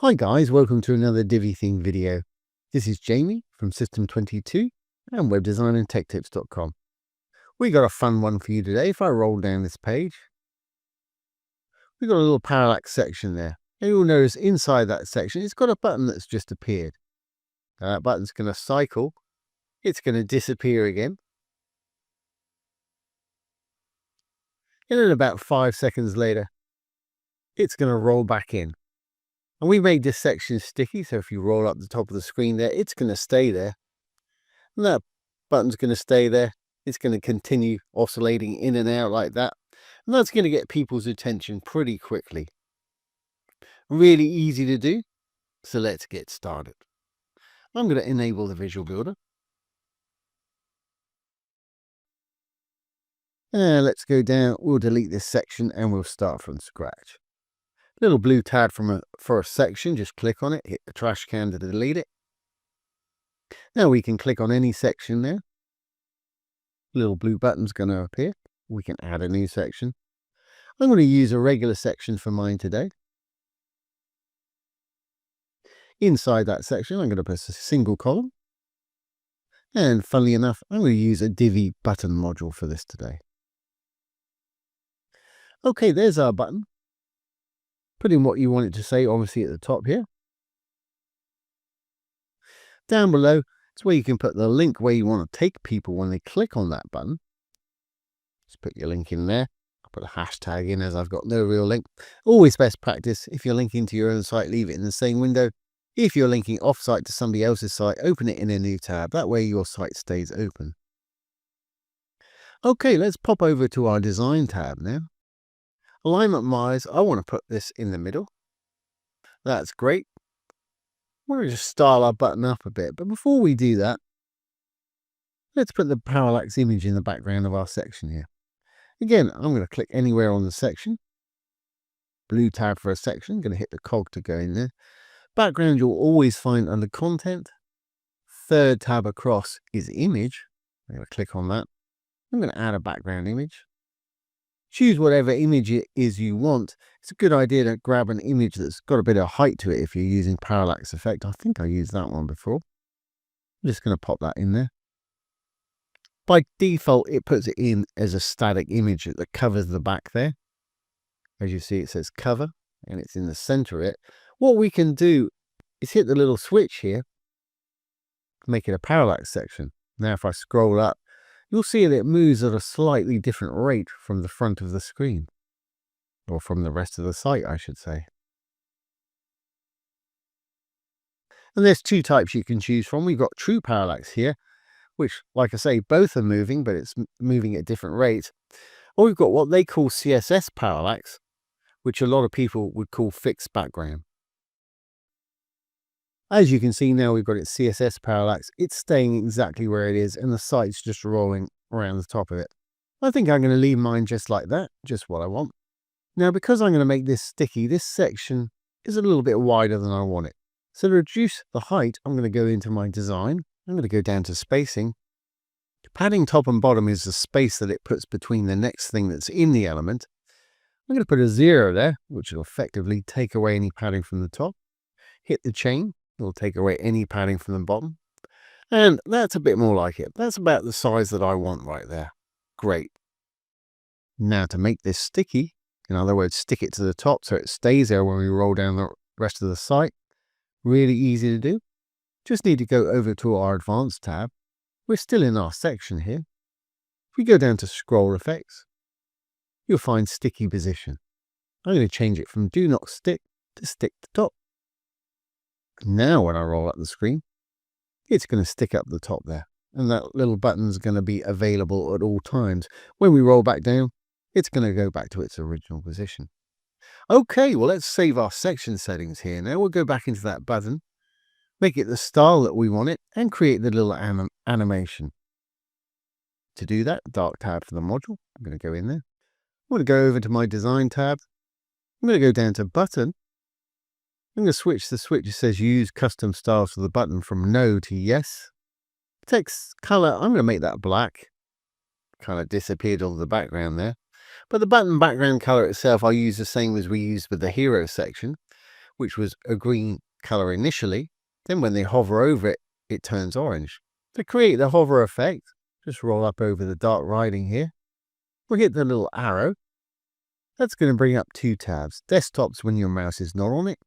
Hi guys, welcome to another Divi Theme video. This is Jamie from System22 and webdesignandtechtips.com. We got a fun one for you today. If I roll down this page, we got a little parallax section there. And you'll notice inside that section, it's got a button that's just appeared. Now that button's going to cycle. It's going to disappear again. And then about 5 seconds later, it's going to roll back in. And we made this section sticky, so if you roll up the top of the screen there, it's going to stay there. And that button's going to stay there. It's going to continue oscillating in and out like that. And that's going to get people's attention pretty quickly. Really easy to do. So let's get started. I'm going to enable the Visual Builder. And let's go down. We'll delete this section and we'll start from scratch. Little blue tab for a section. Just click on it. Hit the trash can to delete it. Now we can click on any section there. Little blue button's going to appear. We can add a new section. I'm going to use a regular section for mine today. Inside that section, I'm going to press a single column. And funnily enough, I'm going to use a Divi button module for this today. Okay, there's our button. Put in what you want it to say, obviously at the top here. Down below, it's where you can put the link where you want to take people when they click on that button. Just put your link in there. I'll put a hashtag in as I've got no real link. Always best practice. If you're linking to your own site, leave it in the same window. If you're linking off-site to somebody else's site, open it in a new tab. That way your site stays open. Okay, let's pop over to our design tab now. Alignment-wise, I want to put this in the middle. That's great. We're going to just style our button up a bit. But before we do that, let's put the parallax image in the background of our section here. Again, I'm going to click anywhere on the section. Blue tab for a section. I'm going to hit the cog to go in there. Background you'll always find under content. Third tab across is image. I'm going to click on that. I'm going to add a background image. Choose whatever image it is you want. It's a good idea to grab an image that's got a bit of height to it if you're using parallax effect. I think I used that one before. I'm just going to pop that in there. By default, it puts it in as a static image that covers the back there. As you see, it says cover and it's in the center of it. What we can do is hit the little switch here, make it a parallax section. Now, if I scroll up, you'll see that it moves at a slightly different rate from the front of the screen, or from the rest of the site, I should say. And there's two types you can choose from. We've got true parallax here, which, like I say, both are moving, but it's moving at different rates. Or we've got what they call CSS parallax, which a lot of people would call fixed background. As you can see now, we've got it CSS parallax. It's staying exactly where it is, and the site's just rolling around the top of it. I think I'm going to leave mine just like that, just what I want. Now, because I'm going to make this sticky, this section is a little bit wider than I want it. So to reduce the height, I'm going to go into my design. I'm going to go down to spacing. Padding top and bottom is the space that it puts between the next thing that's in the element. I'm going to put a 0 there, which will effectively take away any padding from the top. Hit the chain. It'll take away any padding from the bottom. And that's a bit more like it. That's about the size that I want right there. Great. Now to make this sticky, in other words, stick it to the top so it stays there when we roll down the rest of the site. Really easy to do. Just need to go over to our advanced tab. We're still in our section here. If we go down to scroll effects, you'll find sticky position. I'm going to change it from do not stick to stick to top. Now when I roll up the screen, it's going to stick up the top there. And that little button's going to be available at all times. When we roll back down, it's going to go back to its original position. Okay, well, let's save our section settings here. Now we'll go back into that button, make it the style that we want it, and create the little animation. To do that, dark tab for the module. I'm going to go in there. I'm going to go over to my design tab. I'm going to go down to button. I'm going to switch the switch that says use custom styles for the button from no to yes. Text color, I'm going to make that black. Kind of disappeared all the background there. But the button background color itself, I'll use the same as we used with the hero section, which was a green color initially. Then when they hover over it, it turns orange. To create the hover effect, just roll up over the dark writing here. We'll hit the little arrow. That's going to bring up two tabs. Desktop's when your mouse is not on it.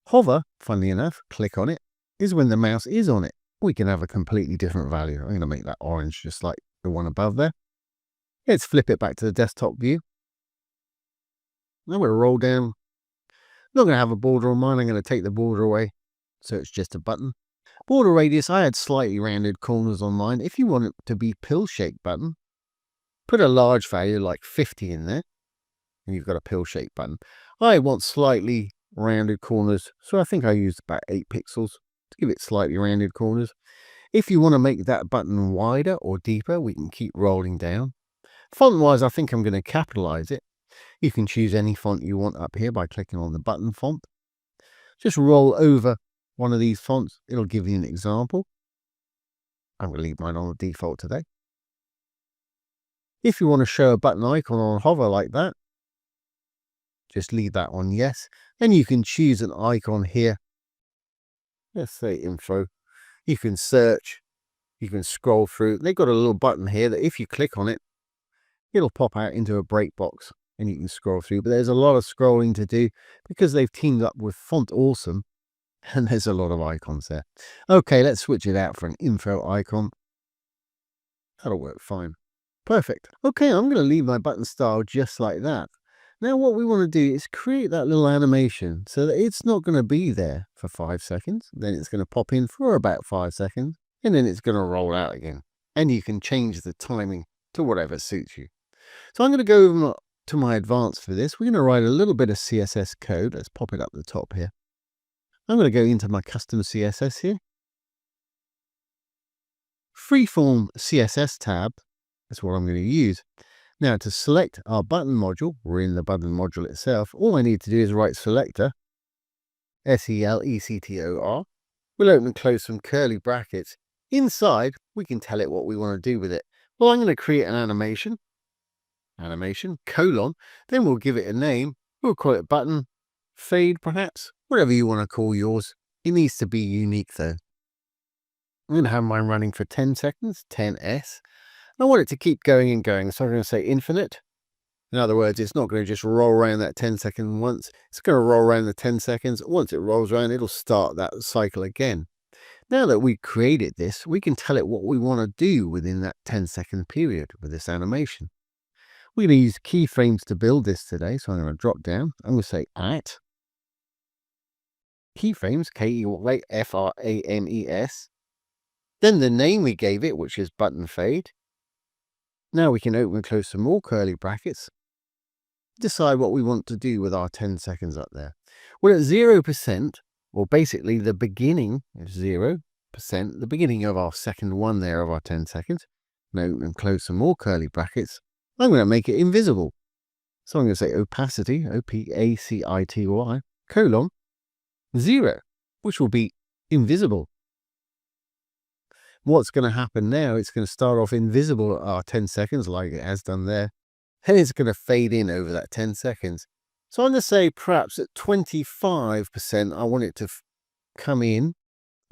Hover, funnily enough, click on it, is when the mouse is on it. We can have a completely different value. I'm going to make that orange just like the one above there. Let's flip it back to the desktop view. I'm going to roll down. I'm not going to have a border on mine. I'm going to take the border away, so it's just a button. Border radius, I had slightly rounded corners on mine. If you want it to be pill-shaped button, put a large value like 50 in there, and you've got a pill-shaped button. I want slightly rounded corners, so I think I used about 8 pixels to give it slightly rounded corners. If you want to make that button wider or deeper, we can keep rolling down. Font-wise, I think I'm going to capitalize it. You can choose any font you want up here by clicking on the button font. Just roll over one of these fonts. It'll give you an example. I'm going to leave mine on the default today. If you want to show a button icon on hover like that, just leave that on yes. Then you can choose an icon here. Let's say info. You can search. You can scroll through. They've got a little button here that if you click on it, it'll pop out into a break box and you can scroll through. But there's a lot of scrolling to do because they've teamed up with Font Awesome. And there's a lot of icons there. Okay, let's switch it out for an info icon. That'll work fine. Perfect. Okay, I'm going to leave my button style just like that. Now what we want to do is create that little animation so that it's not going to be there for 5 seconds. Then it's going to pop in for about 5 seconds. And then it's going to roll out again. And you can change the timing to whatever suits you. So I'm going to go over to my advanced for this. We're going to write a little bit of CSS code. Let's pop it up the top here. I'm going to go into my custom CSS here. Freeform CSS tab. That's what I'm going to use. Now to select our button module, we're in the button module itself. All I need to do is write selector, S-E-L-E-C-T-O-R. We'll open and close some curly brackets. Inside, we can tell it what we want to do with it. Well, I'm going to create an animation, colon, then we'll give it a name. We'll call it button, fade perhaps, whatever you want to call yours. It needs to be unique though. I'm going to have mine running for 10 seconds, 10s. I want it to keep going and going, so I'm going to say infinite. In other words, it's not going to just roll around that 10 seconds once. It's going to roll around the 10 seconds. Once it rolls around, it'll start that cycle again. Now that we've created this, we can tell it what we want to do within that 10-second period with this animation. We're going to use keyframes to build this today, so I'm going to drop down. I'm going to say at keyframes, K-E-Y-F-R-A-M-E-S. Then the name we gave it, which is button fade. Now we can open and close some more curly brackets. Decide what we want to do with our 10 seconds up there. Well, at 0%, or basically the beginning is 0%, the beginning of our second one there of our 10 seconds. Now open and close some more curly brackets. I'm going to make it invisible. So I'm going to say opacity, O-P-A-C-I-T-Y, colon, 0, which will be invisible. What's going to happen now, it's going to start off invisible at our 10 seconds like it has done there. Then it's going to fade in over that 10 seconds. So I'm going to say perhaps at 25%, I want it to come in.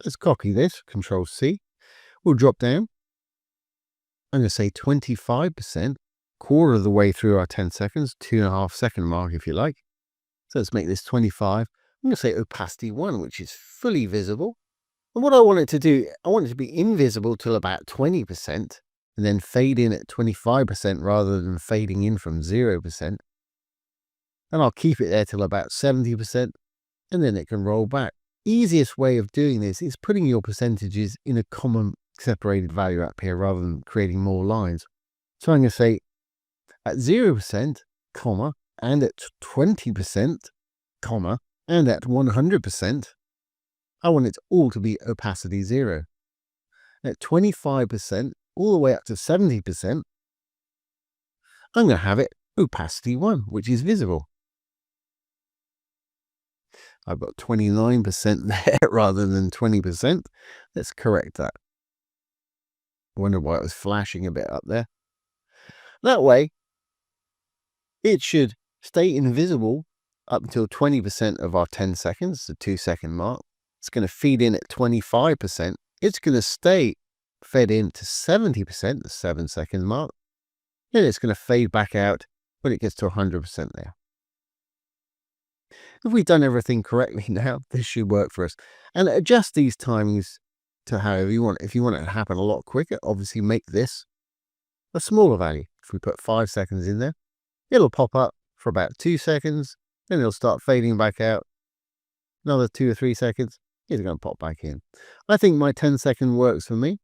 Let's copy this, Control C. We'll drop down. I'm going to say 25%, quarter of the way through our 10 seconds, 2.5 second mark if you like. So let's make this 25. I'm going to say opacity 1, which is fully visible. And what I want it to do, I want it to be invisible till about 20% and then fade in at 25% rather than fading in from 0%. And I'll keep it there till about 70% and then it can roll back. Easiest way of doing this is putting your percentages in a common separated value up here rather than creating more lines. So I'm going to say at 0%, comma, and at 20%, comma, and at 100%, I want it all to be opacity 0. At 25%, all the way up to 70%, I'm going to have it opacity 1, which is visible. I've got 29% there rather than 20%. Let's correct that. I wonder why it was flashing a bit up there. That way, it should stay invisible up until 20% of our 10 seconds, the 2-second mark. It's going to feed in at 25%. It's going to stay fed in to 70%, the 7-second mark. Then it's going to fade back out when it gets to 100% there. If we've done everything correctly now, this should work for us. And adjust these timings to however you want. If you want it to happen a lot quicker, obviously make this a smaller value. If we put 5 seconds in there, it'll pop up for about 2 seconds, then it'll start fading back out. Another 2 or 3 seconds, it's going to pop back in. I think my 10-second works for me.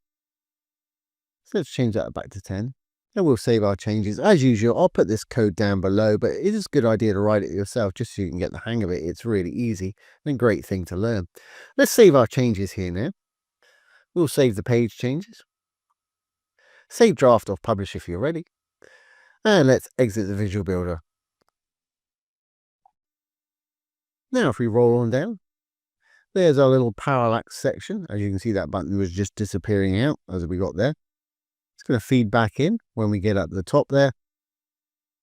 So let's change that back to 10. And we'll save our changes. As usual, I'll put this code down below, but it is a good idea to write it yourself just so you can get the hang of it. It's really easy and a great thing to learn. Let's save our changes here now. We'll save the page changes. Save draft or publish if you're ready. And let's exit the Visual Builder. Now if we roll on down, there's our little parallax section. As you can see, that button was just disappearing out as we got there. It's going to feed back in when we get up the top there.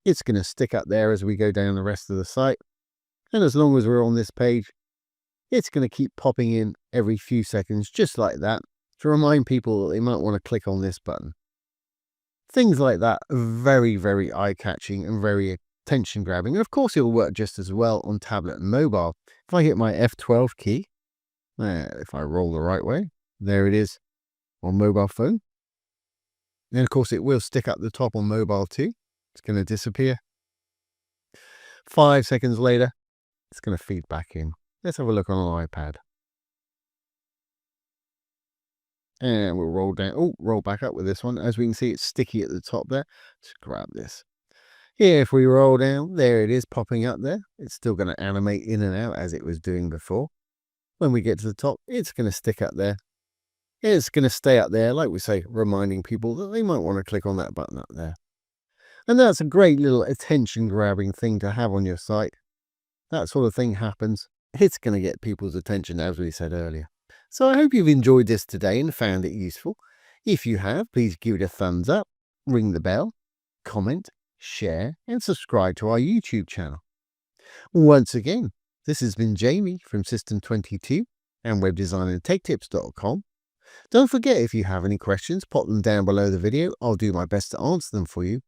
It's going to stick up there as we go down the rest of the site. And as long as we're on this page, it's going to keep popping in every few seconds, just like that, to remind people that they might want to click on this button. Things like that are very, very eye-catching and very attention-grabbing. And of course, it will work just as well on tablet and mobile. If I hit my F12 key, if I roll the right way, there it is on mobile phone. Then, of course, it will stick up the top on mobile too. It's going to disappear. 5 seconds later, it's going to feed back in. Let's have a look on an iPad. And we'll roll down. Oh, roll back up with this one. As we can see, it's sticky at the top there. Let's grab this. Here, if we roll down, there it is popping up there. It's still going to animate in and out as it was doing before. When we get to the top, it's going to stick up there. It's going to stay up there, like we say, reminding people that they might want to click on that button up there. And that's a great little attention-grabbing thing to have on your site. That sort of thing happens. It's going to get people's attention, as we said earlier. So I hope you've enjoyed this today and found it useful. If you have, please give it a thumbs up, ring the bell, comment, share, and subscribe to our YouTube channel. Once again, this has been Jamie from System22 and webdesignandtechtips.com. Don't forget, if you have any questions, pop them down below the video. I'll do my best to answer them for you,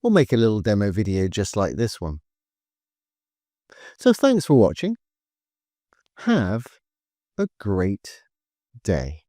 or make a little demo video just like this one. So thanks for watching. Have a great day.